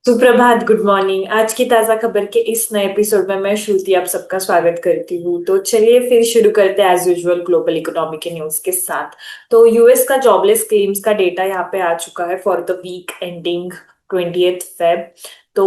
सुप्रभात, good morning. आज की ताजा खबर के इस नए एपिसोड में मैं श्रुति आप सबका स्वागत करती हूँ। तो चलिए फिर शुरू करते हैं एज यूजुअल ग्लोबल इकोनॉमी के न्यूज के साथ। तो यूएस का जॉबलेस क्लेम्स का डेटा यहाँ पे आ चुका है for the week ending 20th Feb। तो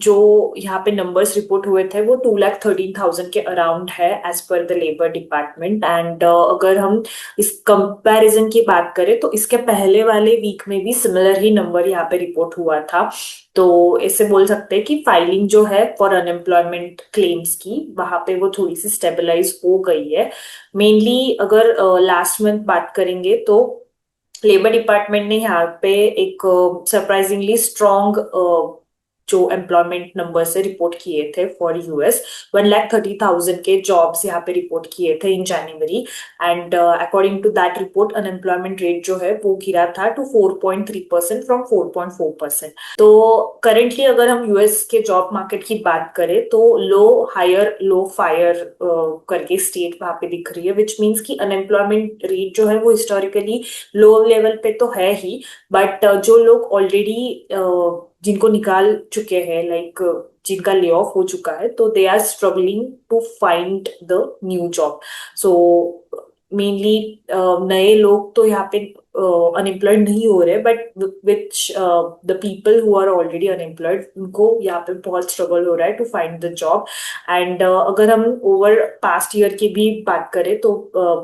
जो यहाँ पे नंबर्स रिपोर्ट हुए थे वो 2,13,000 के अराउंड है as per the labour department. And अगर हम इस कंपैरिजन की बात करें तो इसके पहले वाले वीक में भी सिमिलर ही नंबर यहाँ पे रिपोर्ट हुआ था। तो इससे बोल सकते हैं कि फाइलिंग जो है फॉर अनएम्प्लॉयमेंट क्लेम्स की वहां पे वो थोड़ी सी स्टेबलाइज हो गई है। मेनली अगर लास्ट मंथ बात करेंगे तो लेबर डिपार्टमेंट ने यहाँ पे एक सरप्राइजिंगली स्ट्रॉन्ग जो एम्प्लॉयमेंट नंबर से रिपोर्ट किए थे फॉर यूएस। 1,30,000 के जॉब्स यहाँ पे रिपोर्ट किए थे in January. And according to that report unemployment rate जो है वो गिरा था टू 4.3% फ्रॉम 4.4%। तो करेंटली अगर हम यूएस के जॉब मार्केट की बात करें तो लो हायर लो फायर करके स्टेट वहां पे दिख रही है, विच मीन्स कि अनएम्प्लॉयमेंट रेट जो है वो हिस्टोरिकली लो लेवल पे तो है ही। बट जो लोग ऑलरेडी जिनको निकाल चुके हैं, लाइक जिनका ले ऑफ हो चुका है, तो they are struggling to find the new job. So mainly नए लोग तो यहाँ पे अनएम्प्लॉयड नहीं हो रहे, but which the people who are already unemployed उनको यहाँ पे बहुत स्ट्रगल हो रहा है to find the job. And अगर हम ओवर पास्ट ईयर की भी बात करें तो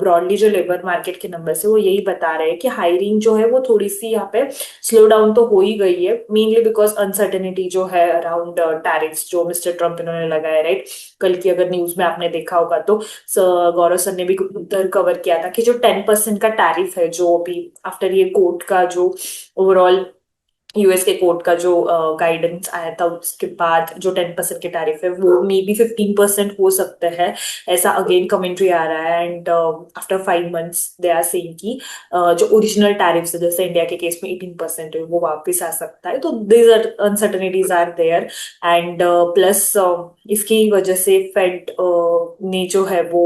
ब्रॉडली जो लेबर मार्केट के नंबर है वो यही बता रहे हैं कि हायरिंग जो है वो थोड़ी सी यहाँ पे स्लो डाउन तो हो ही गई है, मेनली बिकॉज अनसर्टेनिटी जो है अराउंड टैरिफ्स जो मिस्टर ट्रम्प इन्होंने लगाया, राइट। कल की अगर न्यूज में आपने देखा होगा तो गौरव सर ने भी उधर कवर किया था कि जो 10% का टैरिफ है जो अभी आफ्टर ये कोर्ट का जो ओवरऑल यूएस के कोर्ट का जो गाइडेंस आया था उसके बाद जो 10% के टैरिफ है वो मे बी 15% हो सकते हैं। ऐसा अगेन कमेंट्री आ रहा है। And after 5 months they are saying कि जो ओरिजिनल टैरिफ है जैसे इंडिया के केस में 18% है वो वापस आ सकता है। तो these are uncertainties are there. And plus इसकी वजह से फेड ने जो है वो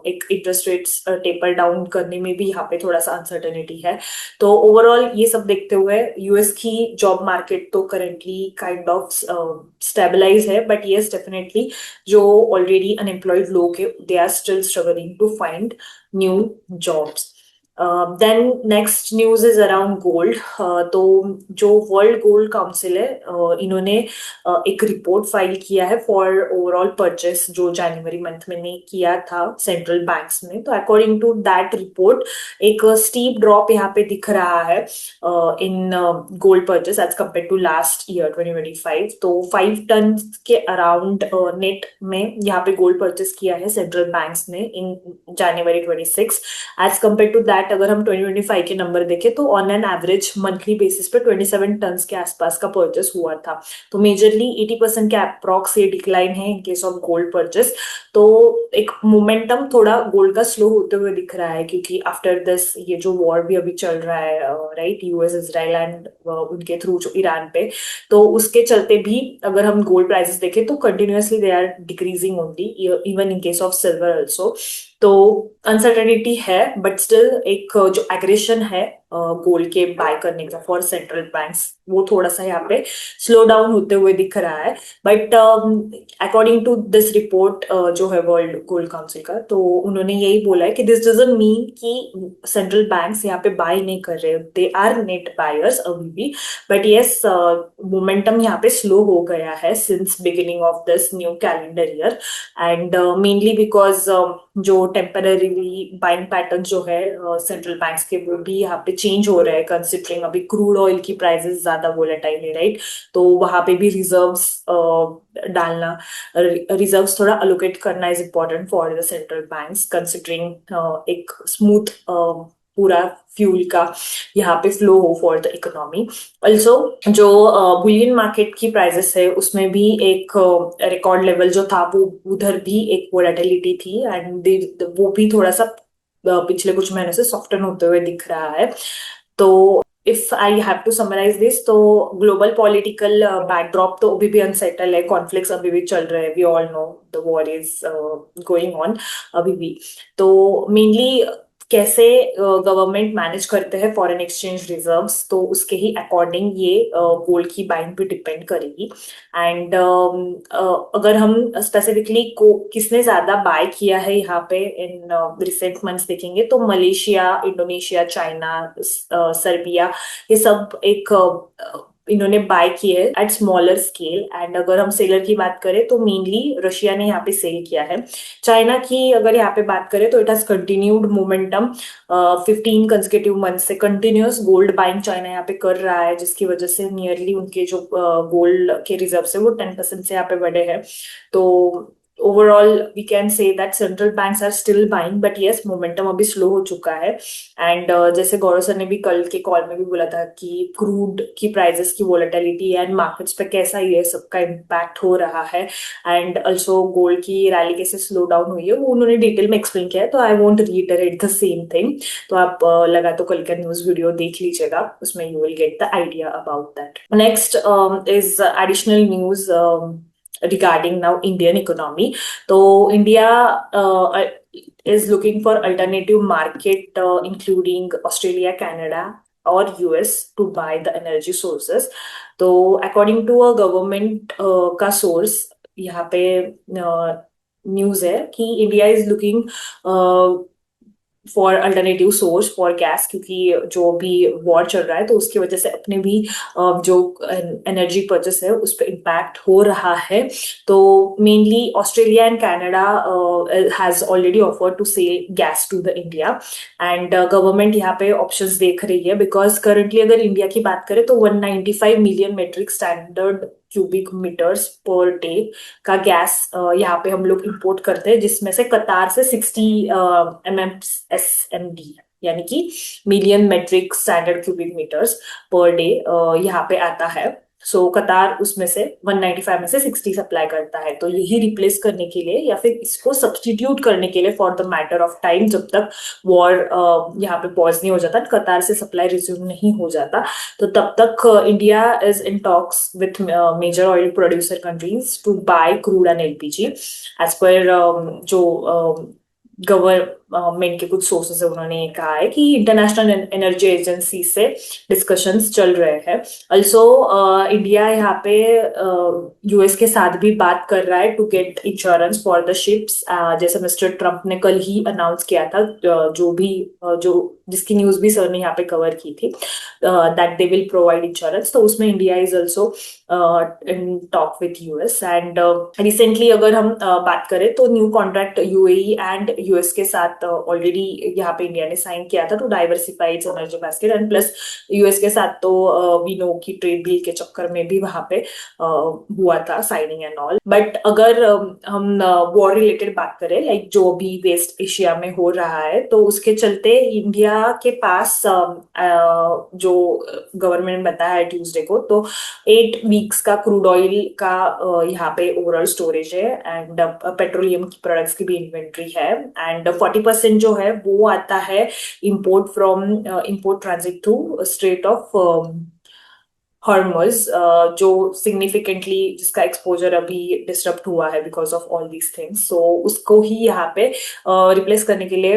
एक इंटरेस्ट रेट्स टेपर डाउन करने में भी यहाँ पे थोड़ा सा अनसर्टेनिटी है। तो ओवरऑल ये सब देखते हुए यूएस की जॉब मार्केट तो करेंटली काइंड ऑफ स्टेबलाइज है, बट यस डेफिनेटली जो ऑलरेडी अनएम्प्लॉयड लोग हैं they are still struggling to find new jobs. Then next news is around gold. तो जो वर्ल्ड गोल्ड काउंसिल है इन्होंने एक रिपोर्ट फाइल किया है फॉर ओवरऑल परचेस जो जनवरी मंथ में ने किया था सेंट्रल बैंक्स ने। तो अकॉर्डिंग टू दैट रिपोर्ट एक स्टीप ड्रॉप यहाँ पे दिख रहा है in gold purchase as compared to last year 2025। तो 5 टन के अराउंड नेट में यहाँ पे गोल्ड परचेस किया है सेंट्रल बैंक्स ने इन जनवरी 26। एज कम्पेयर टू दैट अगर हम 2025 के नंबर देखें तो on an average monthly basis पे 27 टन के आसपास का परचेस हुआ था। तो मेजरली 80% के अप्रॉक्स ये डिक्लाइन है इन केस ऑफ गोल्ड परचेस। तो एक मोमेंटम थोड़ा गोल्ड का स्लो होते हुए दिख रहा है क्योंकि आफ्टर दिस ये जो वॉर भी अभी चल रहा है, राइट, यूएस इजराइल एंड उनके थ्रू जो ईरान पे, तो उसके चलते भी अगर हम गोल्ड प्राइसेस देखें तो continuously they are decreasing only, even in case of silver also. तो अनसर्टेनिटी है बट स्टिल एक जो एग्रेशन है गोल्ड के बाय करने का फॉर सेंट्रल बैंक्स वो थोड़ा सा यहाँ पे स्लो डाउन होते हुए दिख रहा है। But according to this report जो है वर्ल्ड गोल्ड काउंसिल का, तो उन्होंने यही बोला है कि दिस डजंट मीन कि सेंट्रल बैंक्स यहाँ पे बाय नहीं कर रहे, दे आर नेट बायर्स अभी भी। बट यस मोमेंटम यहाँ पे स्लो हो गया है since beginning of this new calendar year. And mainly because जो टेम्पररीली बाइंग पैटर्न जो है सेंट्रल बैंक्स के वो भी यहाँ पे चेंज हो रहे हैं कंसिडरिंग अभी क्रूड ऑयल की प्राइसेस ज्यादा वोलेटाइल है, राइट। तो वहां पे भी रिजर्व्स डालना, रिजर्व्स थोड़ा अलोकेट करना is important for the central banks considering एक स्मूथ पूरा फ्यूल का यहाँ पे फ्लो हो फॉर द इकोनॉमी। ऑल्सो जो बुलियन मार्केट की प्राइसेस है उसमें भी एक रिकॉर्ड लेवल जो था वो उधर भी एक वोलेटिलिटी थी एंड वो भी थोड़ा सा पिछले कुछ महीनों से सॉफ्टन होते हुए दिख रहा है। तो if I have to summarize this तो ग्लोबल पॉलिटिकल बैकड्रॉप तो अभी भी अनसेटल है, कॉन्फ्लिक्ट्स अभी भी चल रहे हैं, we all know the war is going on अभी भी। तो मेनली कैसे गवर्नमेंट मैनेज करते हैं फॉरेन एक्सचेंज रिजर्व्स, तो उसके ही अकॉर्डिंग ये गोल्ड की बाइंग पे डिपेंड करेगी। एंड अगर हम स्पेसिफिकली को किसने ज्यादा बाय किया है यहाँ पे इन रिसेंट मंथ्स देखेंगे, तो मलेशिया, इंडोनेशिया, चाइना, सर्बिया, ये सब एक इन्होंने बाय किए है एट स्मॉलर स्केल। एंड अगर हम सेलर की बात करें तो मेनली रशिया ने यहाँ पे सेल किया है। चाइना की अगर यहाँ पे बात करें तो it has continued momentum, 15 consecutive month से कंटिन्यूअस गोल्ड बाइंग चाइना यहाँ पे कर रहा है, जिसकी वजह से नियरली उनके जो गोल्ड के रिजर्व है वो 10% से यहाँ पे बढ़े हैं। तो overall we can say that central banks are still buying, but yes momentum अभी स्लो हो चुका है। एंड जैसे गौरव सर ने भी कल के कॉल में भी बोला था कि क्रूड की प्राइसेस की वोलेटिलिटी एंड मार्केट्स पे कैसा ये सबका इम्पैक्ट हो रहा है, एंड ऑल्सो गोल्ड की रैली कैसे स्लो डाउन हुई है, वो उन्होंने डिटेल में एक्सप्लेन किया है, तो I won't reiterate the same thing. तो आप लगा तो कल का न्यूज वीडियो देख लीजिएगा, उसमें you will get the idea about that. Next is additional news regarding now Indian economy. So India is looking for alternative market, including Australia, Canada, or US to buy the energy sources. तो according to a government का source, यहाँ पे news है कि India is looking for alternative source for gas, क्योंकि जो भी war चल रहा है तो उसकी वजह से अपने भी जो एनर्जी परचेस है उस पर इम्पैक्ट हो रहा है। तो mainly Australia and Canada has already offer to sell gas to the India, and government यहाँ पे ऑप्शंस देख रही है, बिकॉज करंटली अगर इंडिया की बात करें तो 195 million metric standard cubic metres per day का गैस यहाँ पे हम लोग इंपोर्ट करते हैं, जिसमें से कतार से 60 MMSMD यानी कि million metric standard cubic metres per day यहाँ पे आता है। सो कतार उसमें से 195 में से 60 सप्लाई करता है। तो यही रिप्लेस करने के लिए या फिर इसको सब्सटीट्यूट करने के लिए for the matter of time, जब तक वॉर यहाँ पे पॉज नहीं हो जाता, कतार से सप्लाई रिज्यूम नहीं हो जाता, तो तब तक India is in talks with major oil producer countries to buy crude and LPG. As per जो गवर्नमेंट के कुछ सोर्सेस है उन्होंने कहा है कि इंटरनेशनल एनर्जी एजेंसी से डिस्कशंस चल रहे हैं। ऑल्सो इंडिया यहाँ पे यूएस के साथ भी बात कर रहा है to get insurance for the ships, जैसे मिस्टर ट्रम्प ने कल ही अनाउंस किया था, जो भी जो जिसकी न्यूज भी सर ने यहाँ पे कवर की थी, that they will provide insurance. तो उसमें India is also in talk with US. And recently अगर हम बात करें तो new contract UAE and US के साथ ऑलरेडी यहाँ पे इंडिया ने साइन किया था to diversify its energy basket, and plus US के साथ तो वी नो की ट्रेड डील के चक्कर में भी वहां पे हुआ था साइनिंग एंड ऑल। बट अगर हम वॉर रिलेटेड बात करें, लाइक जो भी वेस्ट एशिया में हो रहा है, तो उसके चलते इंडिया के पास जो गवर्नमेंट बताया है ट्यूसडे को, तो 8 वीक्स का क्रूड ऑयल का यहाँ पे ओवरऑल स्टोरेज है, एंड पेट्रोलियम की प्रोडक्ट्स की भी इन्वेंट्री है, एंड 40% जो है वो आता है import transit through Strait of Hormuz, जो सिग्निफिकेंटली जिसका एक्सपोजर अभी डिस्टर्ब हुआ है because of all these things. So उसको ही यहाँ पे रिप्लेस करने के लिए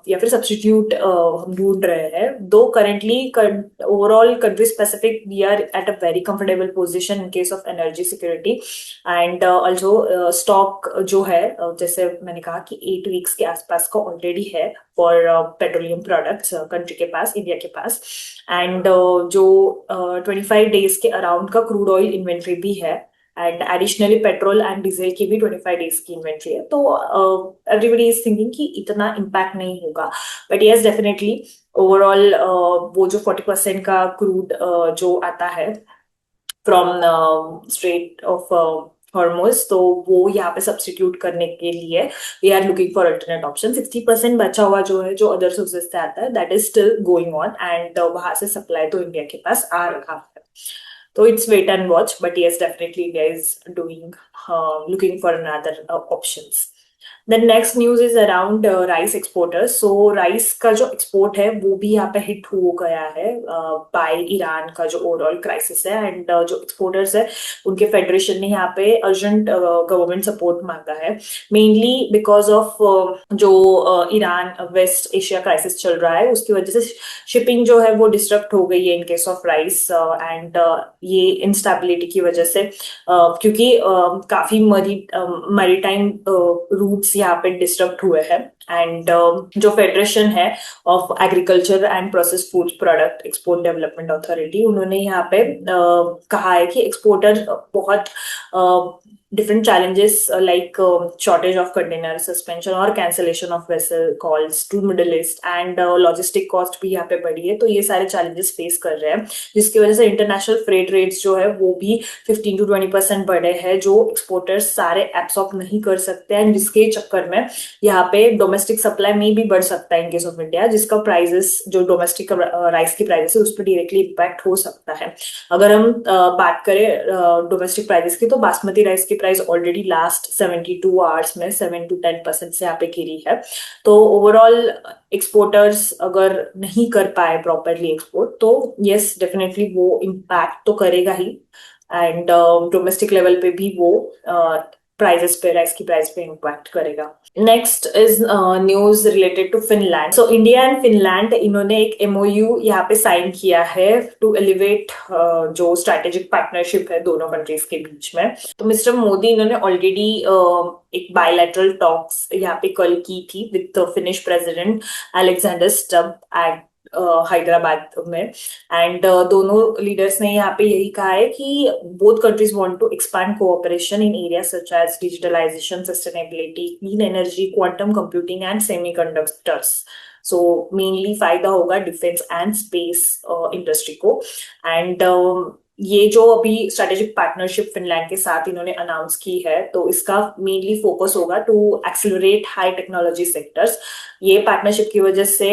या फिर सब्सटीट्यूट हम ढूंढ रहे हैं। दो currently overall country specific we are at a very comfortable position in case of energy security, and also stock जो है जैसे मैंने कहा कि 8 वीक्स के आसपास का ऑलरेडी है फॉर पेट्रोलियम प्रोडक्ट्स कंट्री के पास, इंडिया के पास, एंड जो 25 डेज के अराउंड का क्रूड ऑयल इन्वेंट्री भी है, and additionally petrol and diesel की भी 25 डेज की इन्वेंट्री है। तो एवरीबडी इज थिंकिंग कि इतना इम्पैक्ट नहीं होगा, बट यस डेफिनेटली ओवरऑल वो जो 40% का क्रूड जो आता है फ्रॉम स्ट्रेट ऑफ हॉर्मोज, तो वो यहाँ पे सब्सटीट्यूट करने के लिए we are looking for alternate option. 60% बचा हुआ जो है, जो अदर सोर्सेज से आता है, that is still going on, and वहां से सप्लाई तो इंडिया के पास आ रहा है। तो it's wait and watch, but yes definitely India is doing looking for another options. Then next news is around rice exporters. So rice का जो export है वो भी यहाँ पे हिट हो गया है बाय ईरान का जो ओवरऑल क्राइसिस है। एंड जो एक्सपोर्टर्स है उनके फेडरेशन ने यहाँ पे अर्जेंट गवर्नमेंट सपोर्ट मांगा है, मेनली बिकॉज ऑफ जो ईरान वेस्ट एशिया क्राइसिस चल रहा है उसकी वजह से शिपिंग जो है वो डिस्टर्ब हो गई है इन केस ऑफ राइस। एंड ये इंस्टेबिलिटी की वजह से क्योंकि काफी मैरीटाइम रूट्स यहाँ पे डिस्टर्ब हुए हैं। एंड जो फेडरेशन है of agriculture and process food product export development authority, उन्होंने यहाँ पे कहा है कि एक्सपोर्टर बहुत different challenges like shortage of container, suspension और cancellation of vessel calls to Middle East and logistic cost भी यहाँ पे बढ़ी है। तो ये सारे challenges face कर रहे हैं जिसकी वजह से international freight rates जो है वो भी 15 to 20% बढ़े हैं, जो exporters सारे absorb नहीं कर सकते हैं, जिसके चक्कर में यहाँ पे domestic supply में भी बढ़ सकता है in case of India, जिसका prices जो domestic राइस की प्राइसेस है उस पर डायरेक्टली इम्पैक्ट हो सकता है। अगर हम बात करें डोमेस्टिक प्राइसेस की, तो बासमती राइस की प्राइस ऑलरेडी लास्ट 72 आवर्स में 7 to 10% से यहाँ पे गिरी है। तो ओवरऑल एक्सपोर्टर्स अगर नहीं कर पाए प्रॉपरली एक्सपोर्ट तो यस डेफिनेटली वो इम्पैक्ट तो करेगा ही। एंड डोमेस्टिक लेवल पे भी वो प्राइजेस पे, राइस की प्राइस पे इम्पैक्ट करेगा। Next is news related to Finland. So India and Finland इन्होंने एक एमओयू यहाँ पे साइन किया है टू एलिवेट जो स्ट्रेटेजिक पार्टनरशिप है दोनों कंट्रीज के बीच में। तो मिस्टर मोदी इन्होंने ऑलरेडी एक बायलैटरल टॉक्स यहाँ पे कल की थी with Finnish president Alexander Stubb at Hyderabad में। एंड दोनों लीडर्स ने यहाँ पे यही कहा है कि both countries want to expand cooperation in area such as digitalisation, sustainability, clean energy, quantum computing and semiconductors. So mainly फायदा होगा डिफेंस एंड स्पेस इंडस्ट्री को। एंड ये जो अभी स्ट्रेटेजिक पार्टनरशिप फिनलैंड के साथ इन्होंने अनाउंस की है तो इसका मेनली फोकस होगा to accelerate high technology sectors. ये पार्टनरशिप की वजह से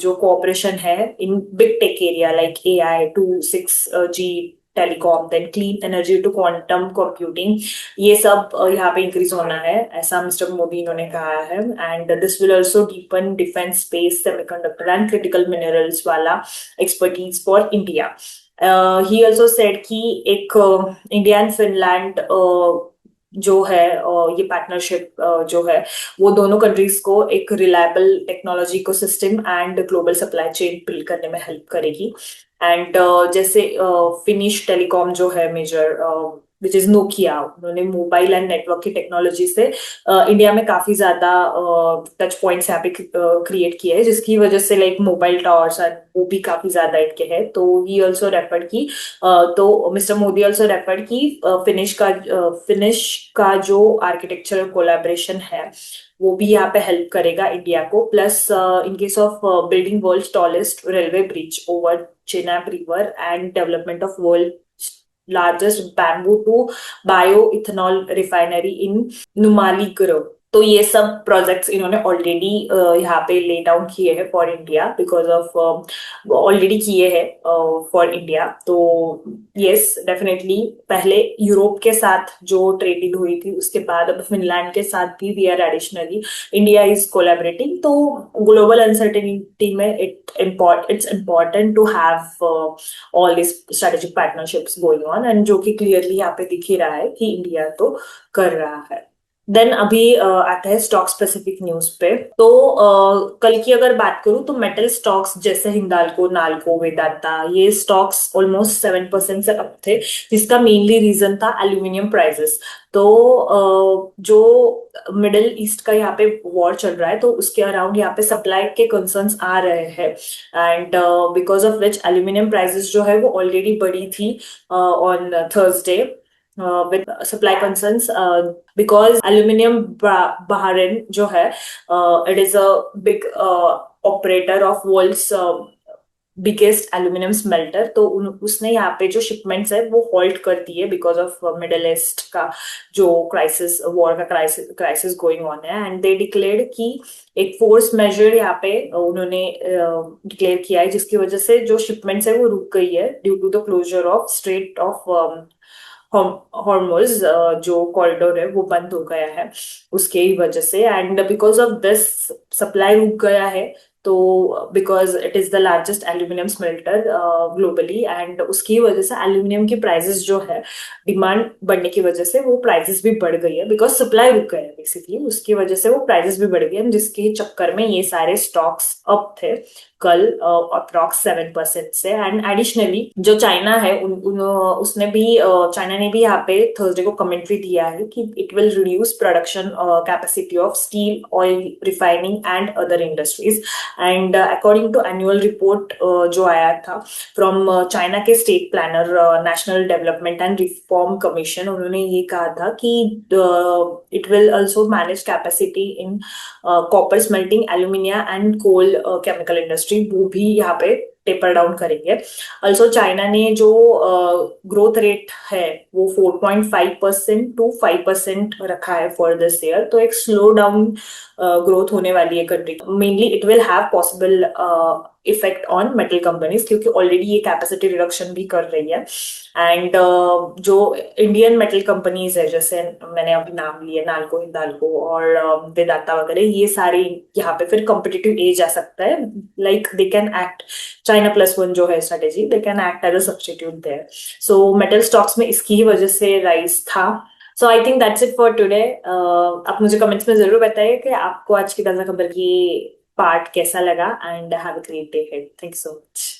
जो कोऑपरेशन है in big tech area like AI to 6G telecom, then clean energy to quantum computing, ये सब यहाँ पे इंक्रीज होना है, ऐसा मिस्टर मोदी इन्होंने कहा है। And this will also deepen defence, space, semiconductor and critical minerals वाला expertise for India. He also said कि एक इंडिया एंड फिनलैंड जो है ये पार्टनरशिप जो है वो दोनों कंट्रीज को एक रिलायबल टेक्नोलॉजी को system and global supply chain build करने में हेल्प करेगी। एंड जैसे फिनिश टेलीकॉम जो है मेजर विच इज नोकिया, उन्होंने मोबाइल एंड नेटवर्क की टेक्नोलॉजी से इंडिया में काफी ज्यादा टच पॉइंट्स यहाँ पे क्रिएट किए हैं, जिसकी वजह से लाइक मोबाइल टावर्स वो भी काफी ज्यादा इनके हैं। तो ही ऑल्सो रेफर्ड की तो मिस्टर मोदी ऑल्सो रेफर्ड की फिनिश का जो आर्किटेक्चरल कोलैबोरेशन है वो भी यहाँ पे हेल्प करेगा इंडिया को। Plus in case of building world tallest railway bridge over Chenab river and development of world largest bamboo to bio ethanol refinery in Numaligarh. तो ये सब प्रोजेक्ट्स इन्होंने ऑलरेडी यहाँ पे ले डाउन किए हैं for India because of already किए हैं फॉर इंडिया। तो यस डेफिनेटली पहले यूरोप के साथ जो ट्रेड डील हुई थी उसके बाद अब फिनलैंड के साथ भी we are additionally India is collaborating. तो ग्लोबल अनसर्टेनिटी में it's important to have all this strategic partnerships going on, and जो कि क्लियरली यहाँ पे दिख ही रहा है कि इंडिया तो कर रहा है। देन अभी आता है स्टॉक स्पेसिफिक न्यूज पे। तो कल की अगर बात करूं तो मेटल स्टॉक्स जैसे हिंदाल्को, नाल्को, वेदांता, ये स्टॉक्स ऑलमोस्ट 7% से अप थे, जिसका मेनली रीजन था एल्यूमिनियम प्राइसेस। तो जो मिडिल ईस्ट का यहाँ पे वॉर चल रहा है तो उसके अराउंड यहाँ पे सप्लाई के कंसर्न्स आ रहे हैं, and because of which aluminium prices जो है वो ऑलरेडी बढ़ी थी on Thursday with supply concerns because aluminium Bahrain जो है it is a big operator of world's biggest aluminium smelter. तो उसने यहाँ पे जो शिपमेंट्स है वो होल्ड कर दी है बिकॉज ऑफ मिडिल ईस्ट का जो क्राइसिस, वॉर का क्राइसिस गोइंग ऑन है। एंड दे डिक्लेयर्ड कि एक फोर्स मेजर यहाँ पे उन्होंने डिक्लेयर किया है जिसकी वजह से जो शिपमेंट्स है वो रुक गई है due to the closure of strait of Hormuz जो कॉरिडोर है वो बंद हो गया है उसके ही वजह से, and because of this supply रुक गया है। तो because it is the largest aluminium smelter globally, and उसकी वजह से एल्यूमिनियम की प्राइसेस जो है, डिमांड बढ़ने की वजह से वो प्राइसेस भी बढ़ गई है, बिकॉज सप्लाई रुक गया है बेसिकली, उसकी वजह से वो प्राइसेस भी बढ़ गई है, जिसके चक्कर में ये सारे स्टॉक्स अप थे कल अप्रॉक्स 7% से। एंड एडिशनली जो चाइना है उसने भी चाइना ने भी यहाँ पे थर्सडे को कमेंट्री दिया है कि it will reduce production capacity of steel, oil refining and other industries. And according to annual report जो आया था फ्रॉम चाइना के state planner national development and reform commission, उन्होंने ये कहा था कि it will also manage capacity in copper smelting, alumina and coal chemical industry, वो भी यहाँ पे टेपर डाउन करेंगे। ऑल्सो चाइना ने जो ग्रोथ रेट है वो 4.5% टू 5% रखा है फॉर दिस ईयर, तो एक स्लो डाउन ग्रोथ होने वाली है country. Mainly it will have possible effect on metal companies, क्योंकि ऑलरेडी ये कैपेसिटी रिडक्शन भी कर रही है। एंड जो इंडियन मेटल कंपनीज है, जैसे मैंने अभी नाम लिया नाल्को, हिंदाल्को और वेदांता वगैरह, ये सारे यहाँ पे फिर कॉम्पिटिटिव एज आ सकता है, like they can act, China plus one जो है strategy, they can act as a substitute there. So metal stocks में इसकी ही वजह से राइज था। So I think that's it for today. आप मुझे कमेंट्स में जरूर बताइए कि आपको आज की ताजा खबर की पार्ट कैसा लगा, and have a great day head. Thank you so much.